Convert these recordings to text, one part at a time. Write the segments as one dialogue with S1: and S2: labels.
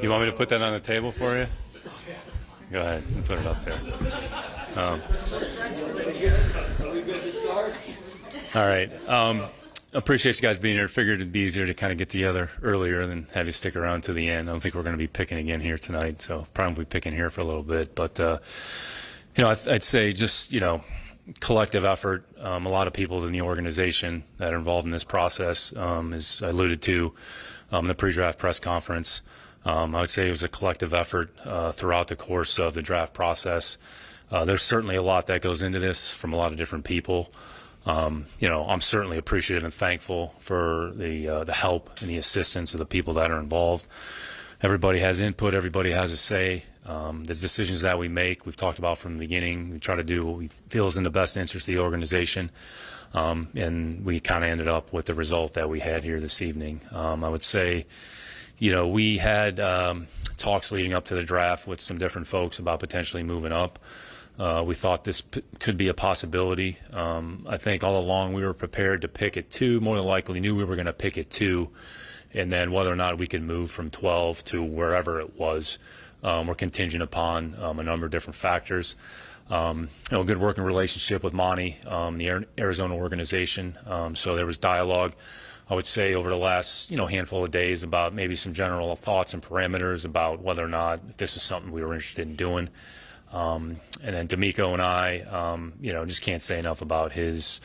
S1: You want me to put that on the table for you? Go ahead and put it up there. All right. Appreciate you guys being here. Figured it'd be easier to kind of get together earlier than have you stick around to the end. I don't think we're going to be picking again here tonight, so probably picking here for a little bit. But, I'd say just, collective effort. A lot of people in the organization that are involved in this process, as I alluded to in the pre-draft press conference. I would say it was a collective effort throughout the course of the draft process. There's certainly a lot that goes into this from a lot of different people. I'm certainly appreciative and thankful for the help and the assistance of the people that are involved. Everybody has input. Everybody has a say. The decisions that we make, we've talked about from the beginning. We try to do what we feel is in the best interest of the organization. And we kind of ended up with the result that we had here this evening. I would say, we had talks leading up to the draft with some different folks about potentially moving up. We thought this could be a possibility. I think all along we were prepared to pick at 2, more than likely knew we were going to pick at 2, and then whether or not we could move from 12 to wherever it was were contingent upon a number of different factors. Good working relationship with Monty, the Arizona organization, so there was dialogue, I would say, over the last handful of days about maybe some general thoughts and parameters about whether or not if this is something we were interested in doing. And then D'Amico and I, just can't say enough about his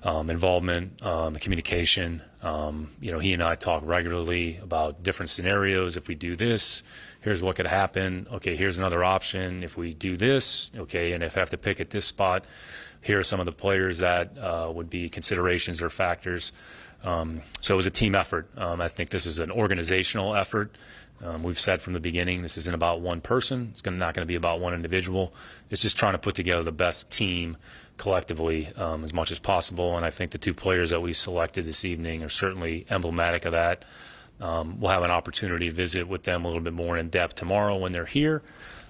S1: involvement, the communication. He and I talk regularly about different scenarios. If we do this, here's what could happen. Okay, here's another option. If we do this, okay, and if I have to pick at this spot, here are some of the players that would be considerations or factors. So it was a team effort. I think this is an organizational effort. We've said from the beginning this isn't about one person. It's not going to be about one individual. It's just trying to put together the best team collectively as much as possible. And I think the 2 players that we selected this evening are certainly emblematic of that. We'll have an opportunity to visit with them a little bit more in depth tomorrow when they're here.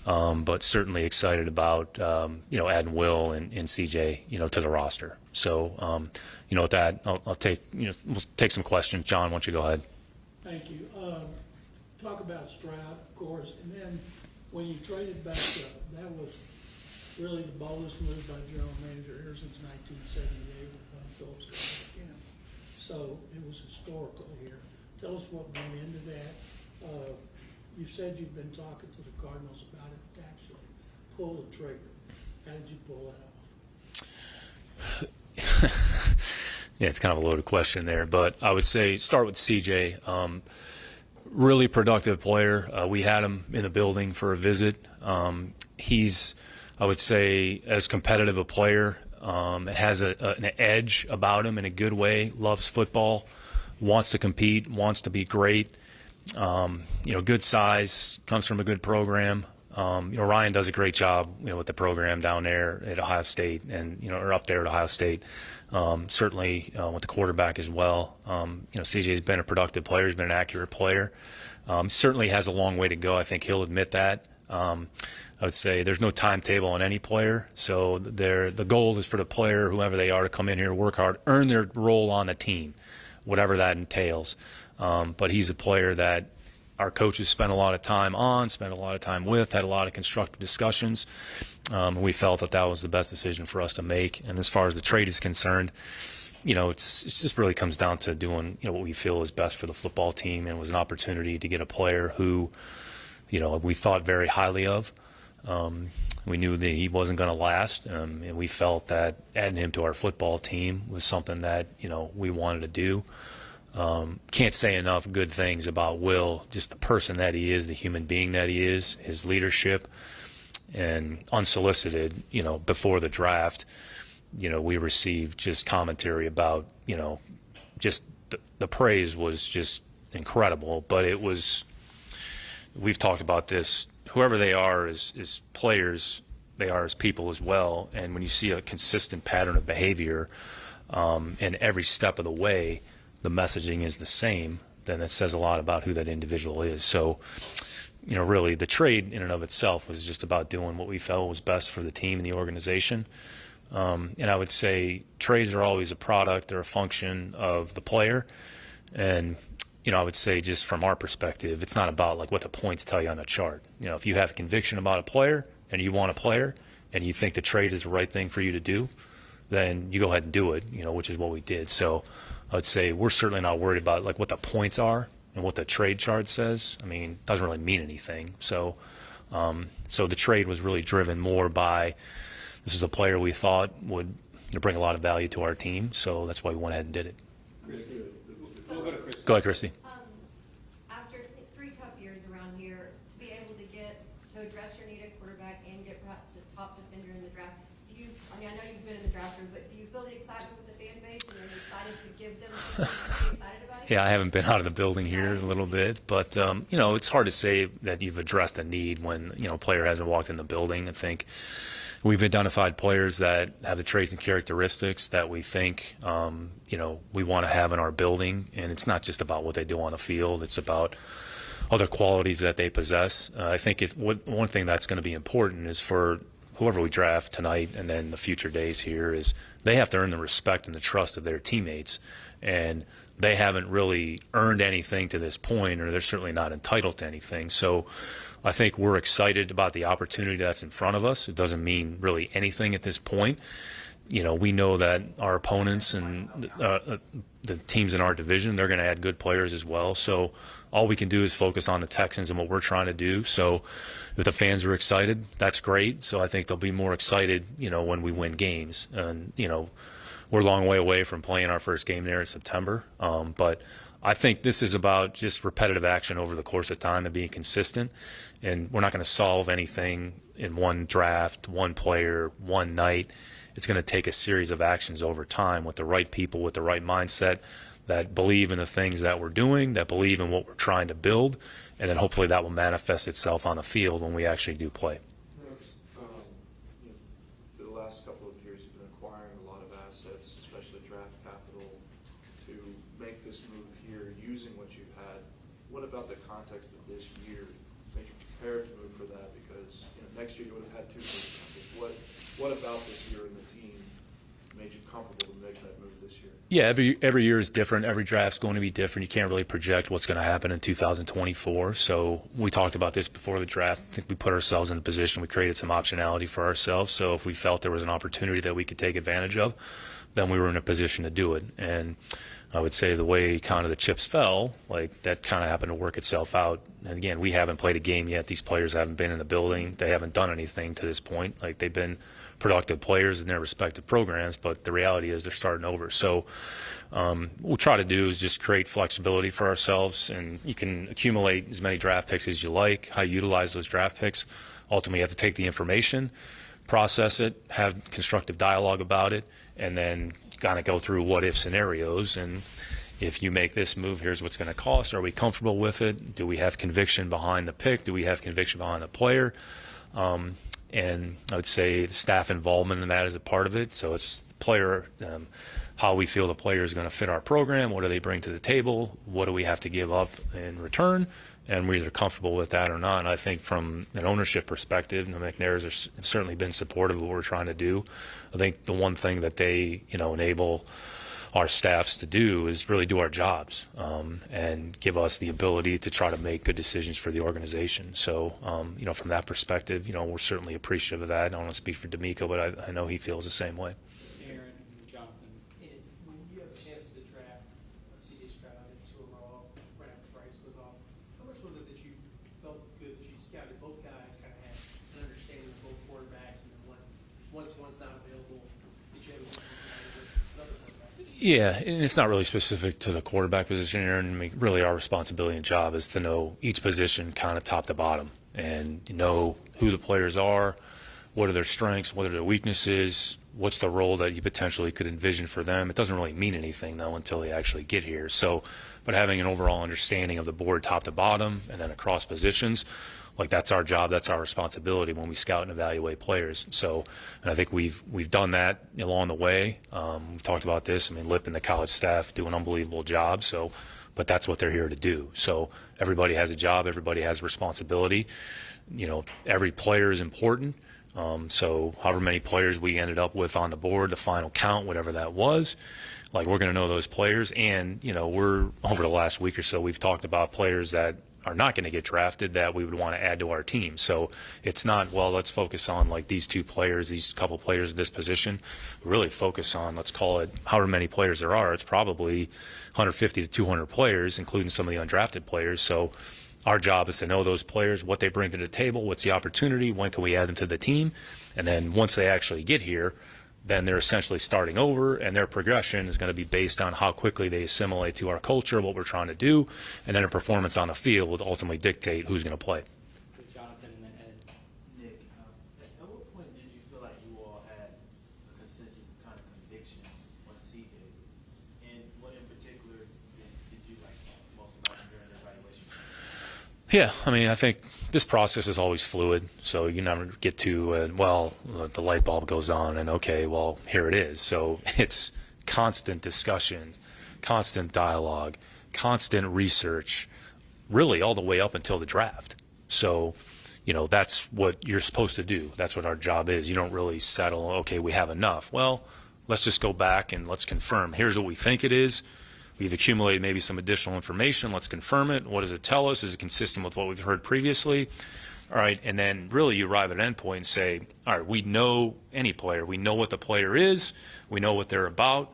S1: But certainly excited about adding Will and CJ to the roster. So with that, I'll take we'll take some questions. John, why don't you go ahead?
S2: Thank you. Talk about Stroud, of course, and then when you traded back up, that was really the boldest move by general manager here since 1978 when Bud Phillips got back in. So it was historical here. Tell us what went into that. You said you've been talking to the Cardinals about it to actually pull the trigger. How did you pull that off?
S1: Yeah, it's kind of a loaded question there, but I would say start with CJ. Really productive player. We had him in the building for a visit. He's, I would say, as competitive a player. Has an edge about him in a good way. Loves football. Wants to compete. Wants to be great. Good size. Comes from a good program. Ryan does a great job, with the program down there at Ohio State and or up there at Ohio State. Certainly with the quarterback as well. CJ's been a productive player. He's been an accurate player. Certainly has a long way to go. I think he'll admit that. I would say there's no timetable on any player. So the goal is for the player, whoever they are, to come in here, work hard, earn their role on the team, whatever that entails. But he's a player that our coaches spent a lot of time on, spent a lot of time with, had a lot of constructive discussions. We felt that was the best decision for us to make. And as far as the trade is concerned, it just really comes down to doing what we feel is best for the football team. And it was an opportunity to get a player who, we thought very highly of. We knew that he wasn't going to last, and we felt that adding him to our football team was something that we wanted to do. Can't say enough good things about Will, just the person that he is, the human being that he is, his leadership, and unsolicited, before the draft, we received just commentary about, just the praise was just incredible. But it was, we've talked about this, whoever they are as players, they are as people as well. And when you see a consistent pattern of behavior in every step of the way, the messaging is the same, then it says a lot about who that individual is. So, really the trade in and of itself was just about doing what we felt was best for the team and the organization. And I would say trades are always a product or a function of the player. And, I would say just from our perspective, it's not about like what the points tell you on a chart. If you have a conviction about a player and you want a player and you think the trade is the right thing for you to do, then you go ahead and do it, which is what we did. So I would say we're certainly not worried about like what the points are and what the trade chart says. I mean, it doesn't really mean anything. So the trade was really driven more by this is a player we thought would bring a lot of value to our team. So that's why we went ahead and did it.
S3: We'll go to Chris.
S1: Go ahead, Christy.
S4: After 3 tough years around here, to be able to address your need at quarterback and get perhaps the top defender in the draft, I know you've been in the draft room, but do you feel the excitement with the fan base, and are you excited to give them something to be excited about it?
S1: Yeah, I haven't been out of the building here a little bit, but it's hard to say that you've addressed a need when a player hasn't walked in the building. I think we've identified players that have the traits and characteristics that we think we want to have in our building, and it's not just about what they do on the field. It's about other qualities that they possess. I think one thing that's going to be important is for whoever we draft tonight and then the future days here is they have to earn the respect and the trust of their teammates, and they haven't really earned anything to this point, or they're certainly not entitled to anything. So I think we're excited about the opportunity that's in front of us. It doesn't mean really anything at this point. We know that our opponents and the teams in our division, they're going to add good players as well. So all we can do is focus on the Texans and what we're trying to do. So if the fans are excited, that's great. So I think they'll be more excited, when we win games. And, we're a long way away from playing our first game there in September. But I think this is about just repetitive action over the course of time and being consistent. And we're not going to solve anything in one draft, one player, one night. It's going to take a series of actions over time with the right people, with the right mindset, that believe in the things that we're doing, that believe in what we're trying to build, and then hopefully that will manifest itself on the field when we actually do play.
S5: For the last couple of years, you've been acquiring a lot of assets, especially draft capital, to make this move here using what you've had. What about the context of this year made you prepared to move for that? Because next year you would have had 2 first-rounders. What about this year in the team made you comfortable to make that move this year?
S1: Yeah, every year is different. Every draft's going to be different. You can't really project what's going to happen in 2024. So we talked about this before the draft. I think we put ourselves in a position. We created some optionality for ourselves. So if we felt there was an opportunity that we could take advantage of, then we were in a position to do it. And I would say the way kind of the chips fell, like that kind of happened to work itself out. And again, we haven't played a game yet. These players haven't been in the building. They haven't done anything to this point. Like they've been productive players in their respective programs, but the reality is they're starting over. So what we'll try to do is just create flexibility for ourselves, and you can accumulate as many draft picks as you like. How you utilize those draft picks, ultimately you have to take the information, process it, have constructive dialogue about it, and then kind of go through what-if scenarios. And if you make this move, here's what's going to cost. Are we comfortable with it? Do we have conviction behind the pick? Do we have conviction behind the player? And I would say the staff involvement in that is a part of it. So it's the player, how we feel the player is going to fit our program. What do they bring to the table? What do we have to give up in return? And we're either comfortable with that or not. And I think from an ownership perspective, the McNairs have certainly been supportive of what we're trying to do. I think the one thing that they, enable our staffs to do is really do our jobs and give us the ability to try to make good decisions for the organization. So, from that perspective, we're certainly appreciative of that. I don't want to speak for D'Amico, but I know he feels the same way.
S3: Aaron and Jonathan, when you have a chance to draft a CD Stroud and 2 in a row right after Bryce goes off, how much was it that you felt good that you scouted both guys, kind of had an understanding of both quarterbacks, and then once one's not available, that you have a another quarterback?
S1: Yeah, and it's not really specific to the quarterback position here. And really our responsibility and job is to know each position kind of top to bottom and know who the players are, what are their strengths, what are their weaknesses, what's the role that you potentially could envision for them. It doesn't really mean anything, though, until they actually get here. So, but having an overall understanding of the board top to bottom and then across positions, like that's our job, that's our responsibility when we scout and evaluate players. So, and I think we've done that along the way. We've talked about this. I mean, Lip and the college staff do an unbelievable job. So, but that's what they're here to do. So everybody has a job, everybody has responsibility. Every player is important. So however many players we ended up with on the board, the final count, whatever that was, Like, we're going to know those players, and, we're over the last week or so, we've talked about players that are not going to get drafted that we would want to add to our team. So it's not, well, let's focus on like these two players, these couple players at this position. We really focus on, let's call it however many players there are. It's probably 150 to 200 players, including some of the undrafted players. So our job is to know those players, what they bring to the table, what's the opportunity, when can we add them to the team. And then once they actually get here, then they're essentially starting over, and their progression is going to be based on how quickly they assimilate to our culture, what we're trying to do, and then a performance on the field will ultimately dictate who's going to play.
S3: Jonathan and then Ed.
S6: Nick, at what point did you feel like you all had a consensus kind of conviction on CJ? And what in particular did you like most about him during the evaluation?
S1: Yeah, I mean, I think this process is always fluid, so you never get to, the light bulb goes on, and okay, well, here it is. So it's constant discussion, constant dialogue, constant research, really all the way up until the draft. So, that's what you're supposed to do. That's what our job is. You don't really settle, okay, we have enough. Well, let's just go back and let's confirm. Here's what we think it is. We've accumulated maybe some additional information. Let's confirm it. What does it tell us? Is it consistent with what we've heard previously? All right, and then really you arrive at an endpoint and say, all right, we know any player. We know what the player is. We know what they're about.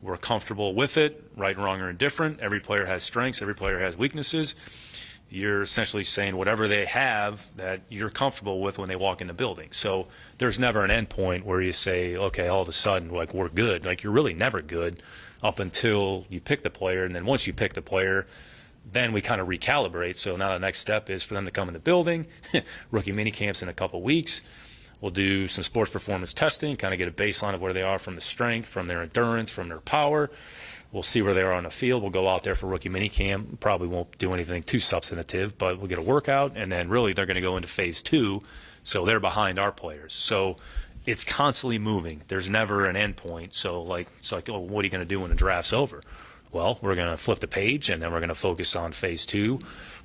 S1: We're comfortable with it, right, wrong, or indifferent. Every player has strengths. Every player has weaknesses. You're essentially saying whatever they have that you're comfortable with when they walk in the building. So there's never an endpoint where you say, okay, all of a sudden, like, we're good. Like, you're really never good up until you pick the player, and then once you pick the player, then we kind of recalibrate. So now the next step is for them to come in the building. Rookie mini camps in a couple weeks. We'll do some sports performance testing, kind of get a baseline of where they are from the strength, from their endurance, from their power. We'll see where they are on the field. We'll go out there for rookie mini camp. Probably won't do anything too substantive, but we'll get a workout, and then really they're going to go into phase 2, so they're behind our players. So it's constantly moving. There's never an end point. So it's like, oh, what are you going to do when the draft's over? Well, we're going to flip the page, and then we're going to focus on phase 2.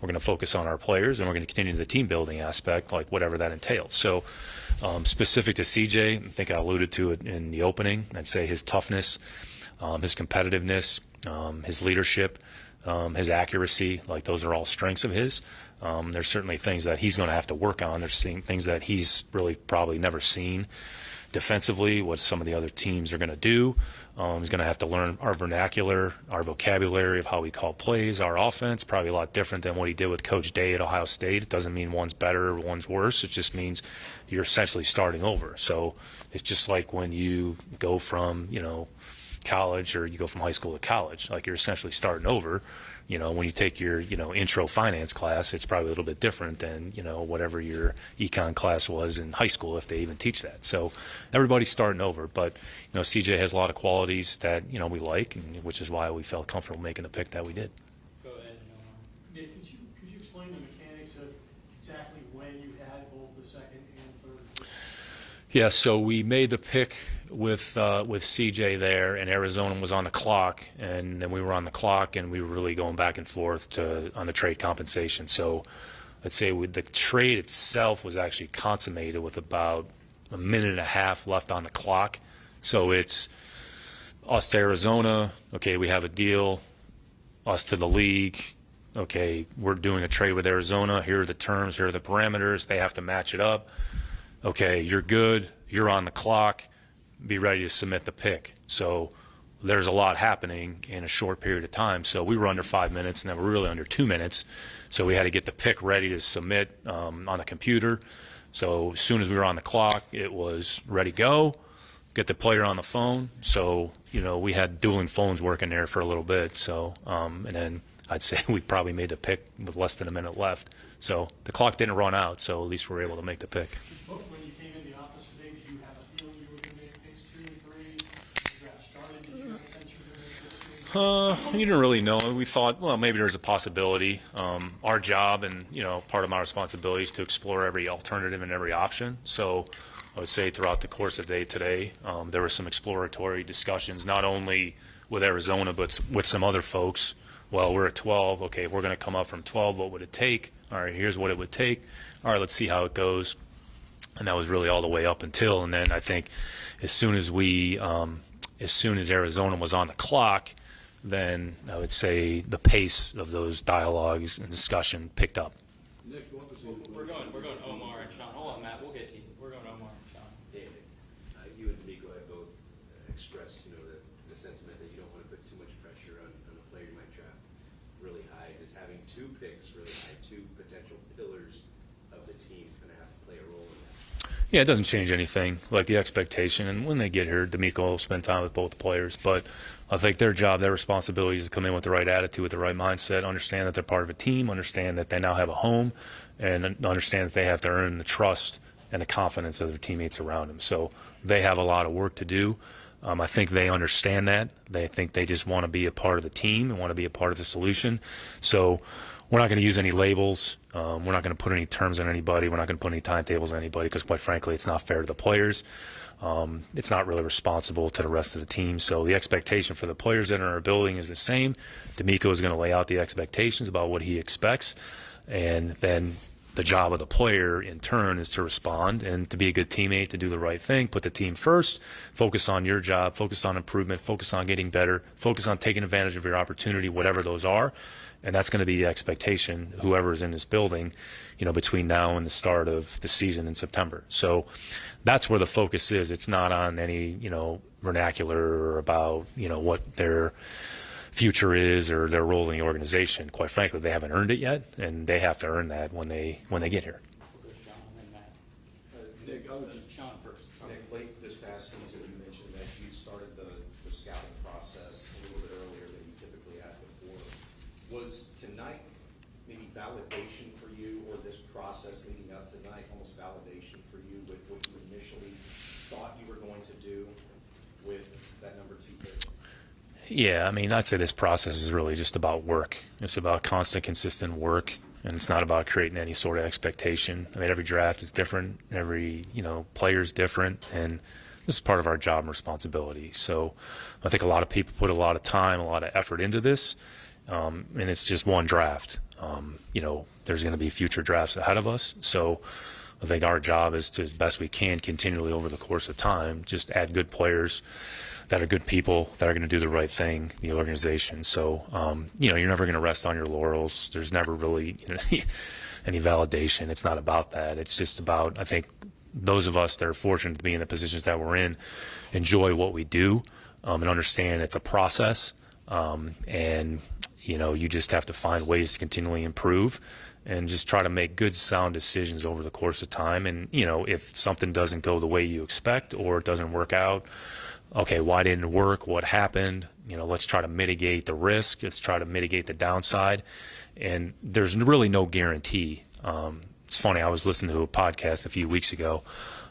S1: We're going to focus on our players, and we're going to continue the team building aspect, like whatever that entails. So specific to CJ, I think I alluded to it in the opening. I'd say his toughness, his competitiveness, his leadership, his accuracy, like those are all strengths of his. There's certainly things that he's going to have to work on. There's things that he's really probably never seen defensively, what some of the other teams are going to do. He's going to have to learn our vernacular, our vocabulary of how we call plays, our offense, probably a lot different than what he did with Coach Day at Ohio State. It doesn't mean one's better or one's worse. It just means you're essentially starting over. So it's just like when you go from, college, or you go from high school to college, like you're essentially starting over. When you take your, intro finance class, it's probably a little bit different than, whatever your econ class was in high school, if they even teach that. So everybody's starting over. But, CJ has a lot of qualities that, we like, and which is why we felt comfortable making the pick that we did.
S3: Go ahead.
S2: Nick, could you explain the mechanics of exactly when you had both the second and third?
S1: Yeah, so we made the pick with CJ there, and Arizona was on the clock, and then we were on the clock, and we were really going back and forth on the trade compensation. So let's say the trade itself was actually consummated with about a minute and a half left on the clock. So it's us to Arizona, okay, we have a deal, us to the league, okay, we're doing a trade with Arizona, here are the terms, here are the parameters, they have to match it up. Okay, you're good, you're on the clock, be ready to submit the pick. So there's a lot happening in a short period of time. So we were under 5 minutes, and then we were really under 2 minutes. So we had to get the pick ready to submit on a computer. So as soon as we were on the clock, it was ready to go, get the player on the phone. So, we had dueling phones working there for a little bit. So, and then I'd say we probably made the pick with less than a minute left. So the clock didn't run out, so at least we were able to make the pick.
S2: When you came in the office today, did you have a feeling you were going to make picks 2 and 3? The draft started, did you have a sense you were going to make picks 2?
S1: You didn't really know. We thought, well, maybe there's a possibility. Our job and, part of my responsibility is to explore every alternative and every option. So I would say throughout the course of the day today, there were some exploratory discussions, not only with Arizona, but with some other folks. Well, we're at 12. Okay, we're going to come up from 12. What would it take? All right, here's what it would take. All right, let's see how it goes. And that was really all the way up until. And then I think as soon as we as soon as Arizona was on the clock, then I would say the pace of those dialogues and discussion picked up.
S7: Nick, what was the
S8: We're going Omar and Sean. Hold on, Matt. We'll get to you. We're going Omar and Sean.
S9: David, you and D'Amico have both expressed, the sentiment that you don't want to put too much pressure on a player you might draft really high. Does having 2 picks really high, 2 potential pillars of the team, going to have to play a role in that?
S1: Yeah, it doesn't change anything, like the expectation. And when they get here, D'Amico will spend time with both players. But I think their job, their responsibility is to come in with the right attitude, with the right mindset, understand that they're part of a team, understand that they now have a home, and understand that they have to earn the trust and the confidence of their teammates around them. So they have a lot of work to do. I think they understand that. They think they just want to be a part of the team and want to be a part of the solution. So we're not going to use any labels. We're not going to put any terms on anybody. We're not going to put any timetables on anybody because, quite frankly, it's not fair to the players. It's not really responsible to the rest of the team. So the expectation for the players that are in our building is the same. D'Amico is going to lay out the expectations about what he expects, and then the job of the player in turn is to respond and to be a good teammate, to do the right thing, put the team first, focus on your job, focus on improvement, focus on getting better, focus on taking advantage of your opportunity, whatever those are. And that's going to be the expectation, whoever is in this building, between now and the start of the season in September. So that's where the focus is. It's not on any, vernacular or about, what their future is or their role in the organization. Quite frankly, they haven't earned it yet, and they have to earn that when they get here.
S8: We'll go Sean and Matt.
S7: Nick, I was
S8: Sean first.
S10: Nick, late this past season, you mentioned that you started the scouting process a little bit earlier than you typically had before. Was tonight maybe validation for you, or this process leading up tonight almost validation for you with what you initially thought you were going to do with that number 2 pick?
S1: Yeah, I'd say this process is really just about work. It's about constant, consistent work, and it's not about creating any sort of expectation. Every draft is different. Every, player is different, and this is part of our job and responsibility. So I think a lot of people put a lot of time, a lot of effort into this, and it's just one draft. There's going to be future drafts ahead of us. So I think our job is to, as best we can, continually over the course of time, just add good players that are good people, that are going to do the right thing, the organization. So, you're never going to rest on your laurels. There's never really any validation. It's not about that. It's just about, I think, those of us that are fortunate to be in the positions that we're in enjoy what we do and understand it's a process. And, you just have to find ways to continually improve and just try to make good, sound decisions over the course of time. And, if something doesn't go the way you expect or it doesn't work out, okay, why didn't it work? What happened? Let's try to mitigate the risk. Let's try to mitigate the downside. And there's really no guarantee. It's funny, I was listening to a podcast a few weeks ago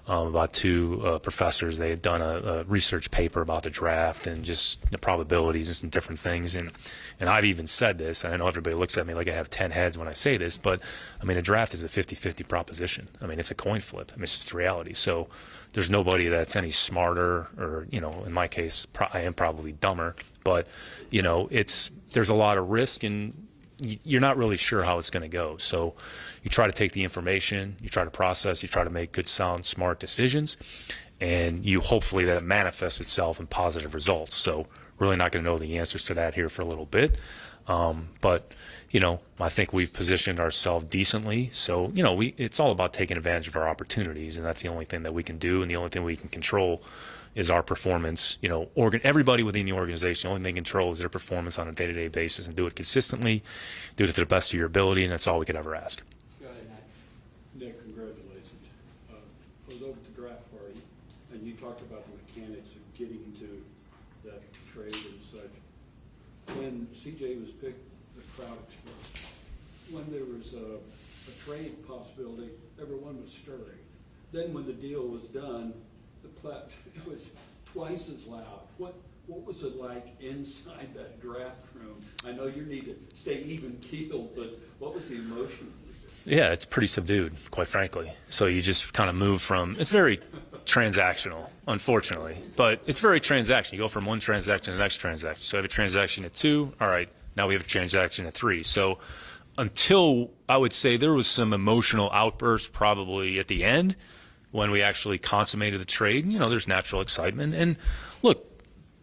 S1: about 2 professors. They had done a research paper about the draft and just the probabilities and some different things. And I've even said this, and I know everybody looks at me like I have 10 heads when I say this, but, a draft is a 50-50 proposition. It's a coin flip. It's just reality. So there's nobody that's any smarter or, in my case, I am probably dumber. But, there's a lot of risk, and you're not really sure how it's going to go. So you try to take the information, you try to process, you try to make good, sound, smart decisions, and you hopefully that it manifests itself in positive results. So really not going to know the answers to that here for a little bit. But, I think we've positioned ourselves decently. So, it's all about taking advantage of our opportunities, and that's the only thing that we can do, and the only thing we can control is our performance. Everybody within the organization, the only thing they control is their performance on a day-to-day basis, and do it consistently, do it to the best of your ability, and that's all we could ever ask.
S8: Go ahead, Matt.
S7: Nick, congratulations. I was over at the draft party, and you talked about the mechanics of getting to that trade and such. When CJ was picked, the crowd exploded. When there was a trade possibility, everyone was stirring. Then when the deal was done, it was twice as loud. What was it like inside that draft room? I know you need to stay even keeled, but what was the emotion?
S1: Yeah, it's pretty subdued, quite frankly. So you just kind of move from, it's very transactional, unfortunately, but it's very transactional. You go from one transaction to the next transaction. So I have a transaction at 2, all right, now we have a transaction at 3. So until, I would say, there was some emotional outburst probably at the end when we actually consummated the trade, there's natural excitement. And look,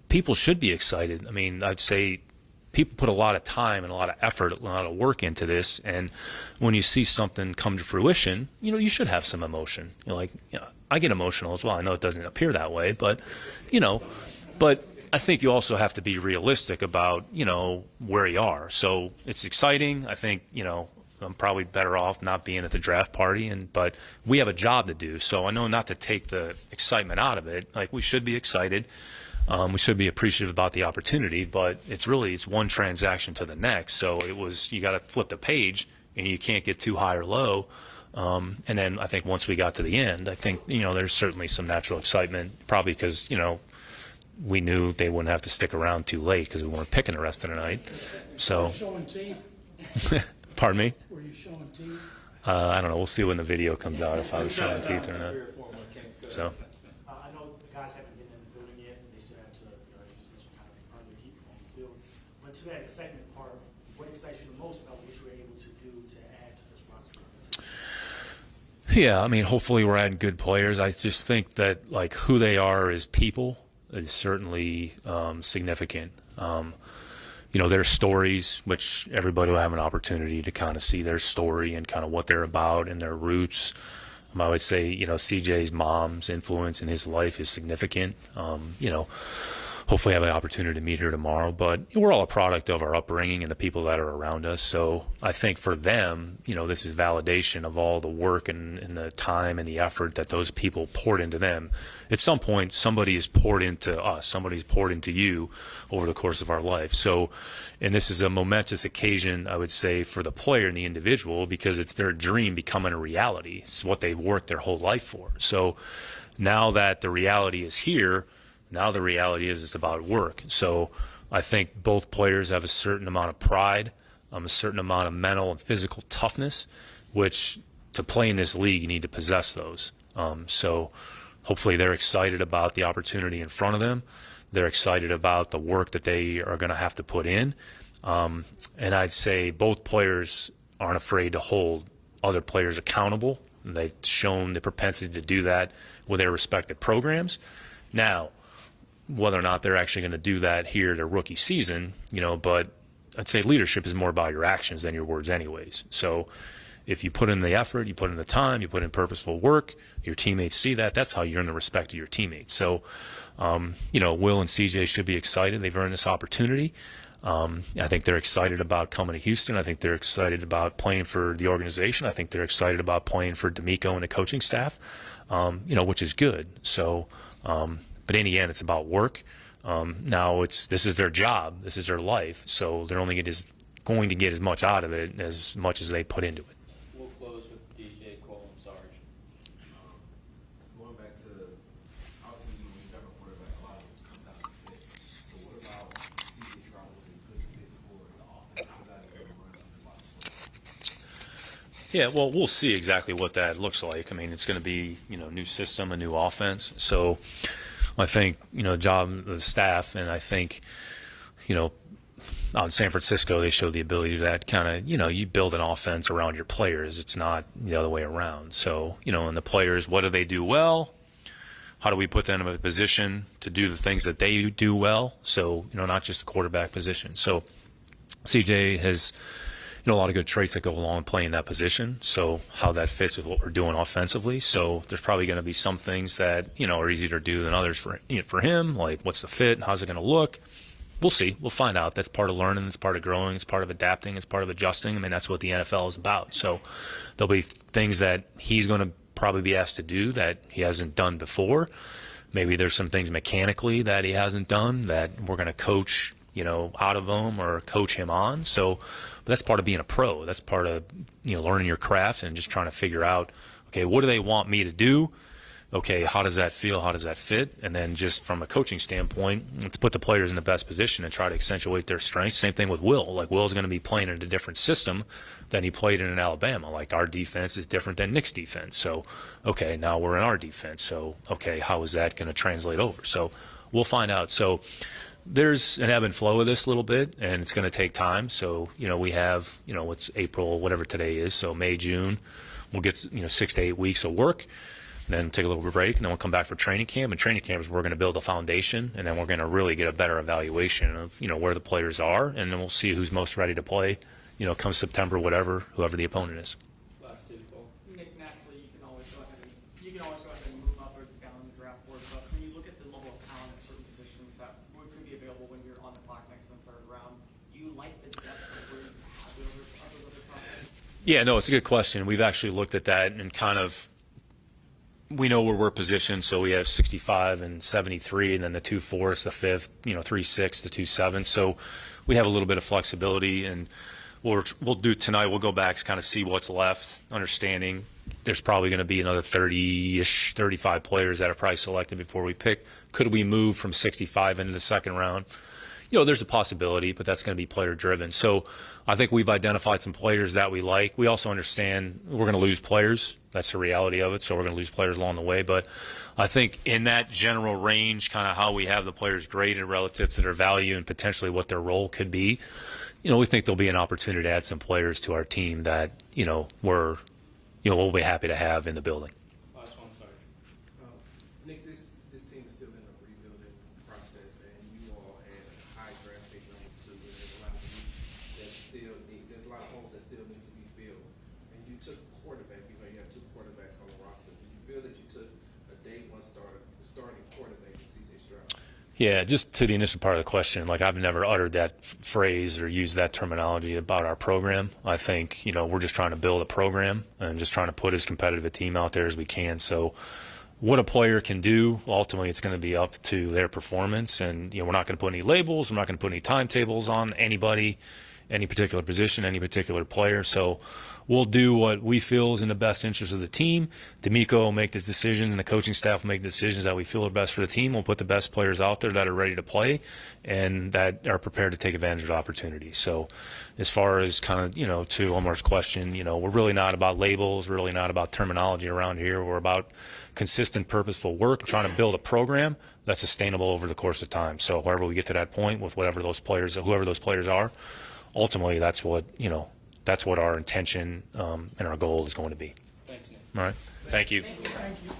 S1: people should be excited. I mean, I'd say people put a lot of time and a lot of effort, a lot of work into this, and when you see something come to fruition, you should have some emotion. I get emotional as well. I know it doesn't appear that way, but but I think you also have to be realistic about where you are. So it's exciting. I think I'm probably better off not being at the draft party, but we have a job to do. So I know not to take the excitement out of it. Like, we should be excited. We should be appreciative about the opportunity, but it's one transaction to the next. So you got to flip the page, and you can't get too high or low. And then I think once we got to the end, I think, there's certainly some natural excitement, probably because, we knew they wouldn't have to stick around too late because we weren't picking the rest of the night. So,
S2: Were you showing teeth?
S1: pardon me?
S2: Were you showing teeth?
S1: I don't know. We'll see when the video comes out if I was showing teeth or not. So.
S6: I know the guys haven't been in the building yet, they still have to, you just mentioned kind of earn the heat on the field. But to that excitement part, what excites you the most about what you were able to do to add to this roster?
S1: Yeah, I mean, hopefully we're adding good players. I just think that, who they are as people is certainly significant. Their stories, which everybody will have an opportunity to kind of see their story and kind of what they're about and their roots. I would say, CJ's mom's influence in his life is significant. Hopefully I have an opportunity to meet her tomorrow. But we're all a product of our upbringing and the people that are around us. So I think for them, this is validation of all the work and the time and the effort that those people poured into them. At some point, somebody is poured into us. Somebody's poured into you over the course of our life. So, and this is a momentous occasion, I would say, for the player and the individual, because it's their dream becoming a reality. It's what they've worked their whole life for. So now that the reality is here, now the reality is it's about work. So I think both players have a certain amount of pride, a certain amount of mental and physical toughness, which to play in this league, you need to possess those. So hopefully they're excited about the opportunity in front of them. They're excited about the work that they are going to have to put in. And I'd say both players aren't afraid to hold other players accountable. They've shown the propensity to do that with their respective programs. Now, whether or not they're actually going to do that here their rookie season, but I'd say leadership is more about your actions than your words anyways. So if you put in the effort, you put in the time, you put in purposeful work, your teammates see that, that's how you earn the respect of your teammates. So, Will and CJ should be excited. They've earned this opportunity. I think they're excited about coming to Houston. I think they're excited about playing for the organization. I think they're excited about playing for D'Amico and the coaching staff, which is good. So, but in the end, it's about work. Now this is their job, this is their life, so they're only going to get as much out of it as much as they put into it.
S8: We'll close with DJ, Cole, and Sarge.
S6: Going back to, obviously, when you got a quarterback, a lot of it comes down to fit. So what about C.J. Stroud was a good fit for the offense? How that going to run under a lot of slow?
S1: Yeah, well, we'll see exactly what that looks like. I mean, it's going to be, new system, a new offense. So I think, job of the staff, and I think, out in San Francisco, they showed the ability to that kind of, you build an offense around your players. It's not the other way around. So, and the players, what do they do well? How do we put them in a position to do the things that they do well? So, not just the quarterback position. So CJ has, a lot of good traits that go along with playing that position. So how that fits with what we're doing offensively. So there's probably going to be some things that, are easier to do than others for him. Like, what's the fit? How's it going to look? We'll see. We'll find out. That's part of learning. It's part of growing. It's part of adapting. It's part of adjusting. I mean, that's what the NFL is about. So there'll be things that he's going to probably be asked to do that he hasn't done before. Maybe there's some things mechanically that he hasn't done that we're going to coach, out of him or coach him on. So that's part of being a pro. That's part of, learning your craft and just trying to figure out, okay, what do they want me to do? Okay, how does that feel? How does that fit? And then just from a coaching standpoint, let's put the players in the best position and try to accentuate their strengths. Same thing with Will. Like, Will's going to be playing in a different system than he played in Alabama. Like, our defense is different than Nick's defense. So, okay, now we're in our defense. So, okay, how is that going to translate over? So we'll find out. So there's an ebb and flow of this a little bit, and it's going to take time. So, we have, it's April, whatever today is. So May, June, we'll get, 6 to 8 weeks of work. then take a little break, and then we'll come back for training camp. And training camp is we're going to build a foundation, and then we're going to really get a better evaluation of, where the players are, and then we'll see who's most ready to play, come September, whoever the opponent is.
S8: Last two, Cole.
S3: Nick, naturally, you can always go ahead and move up or down on the draft board, but when you look at the level of talent at certain positions that could be available when you're on the clock next in the third round, do you like the depth of where you have the other process?
S1: Yeah, no, it's a good question. We've actually looked at that and kind of, we know where we're positioned, so we have 65 and 73, and then the 2-4 is the fifth, 3-6, the 2-7. So we have a little bit of flexibility, and we'll do tonight. We'll go back, kind of see what's left, understanding there's probably going to be another 30-ish, 35 players that are probably selected before we pick. Could we move from 65 into the second round? There's a possibility, but that's going to be player driven. So I think we've identified some players that we like. We also understand we're going to lose players. That's the reality of it. So we're going to lose players along the way. But I think in that general range, kind of how we have the players graded relative to their value and potentially what their role could be, we think there'll be an opportunity to add some players to our team that, we'll be happy to have in the building.
S8: Last one, sorry.
S9: Nick, this team is still in a rebuilding process, and you all had a high draft pick number 2, and there's a lot of needs that still there's a lot of holes that still need to be filled. And you took quarterback, you have 2 quarterbacks on the roster. Do you feel that you took a day one starting quarterback in C.J. Stroud?
S1: Yeah, just to the initial part of the question, I've never uttered that phrase or used that terminology about our program. I think, we're just trying to build a program and just trying to put as competitive a team out there as we can. So what a player can do, ultimately it's going to be up to their performance. And, we're not going to put any labels. We're not going to put any timetables on anybody, any particular position, any particular player. So we'll do what we feel is in the best interest of the team. D'Amico will make the decisions, and the coaching staff will make the decisions that we feel are best for the team. We'll put the best players out there that are ready to play and that are prepared to take advantage of opportunities. So as far as kind of, to Omar's question, we're really not about labels. We're really not about terminology around here. We're about consistent, purposeful work, trying to build a program that's sustainable over the course of time. So however we get to that point with whoever those players are, ultimately that's what, that's what our intention and our goal is going to be.
S8: Thanks, Nick.
S1: All right. Thank you.
S2: Thank you.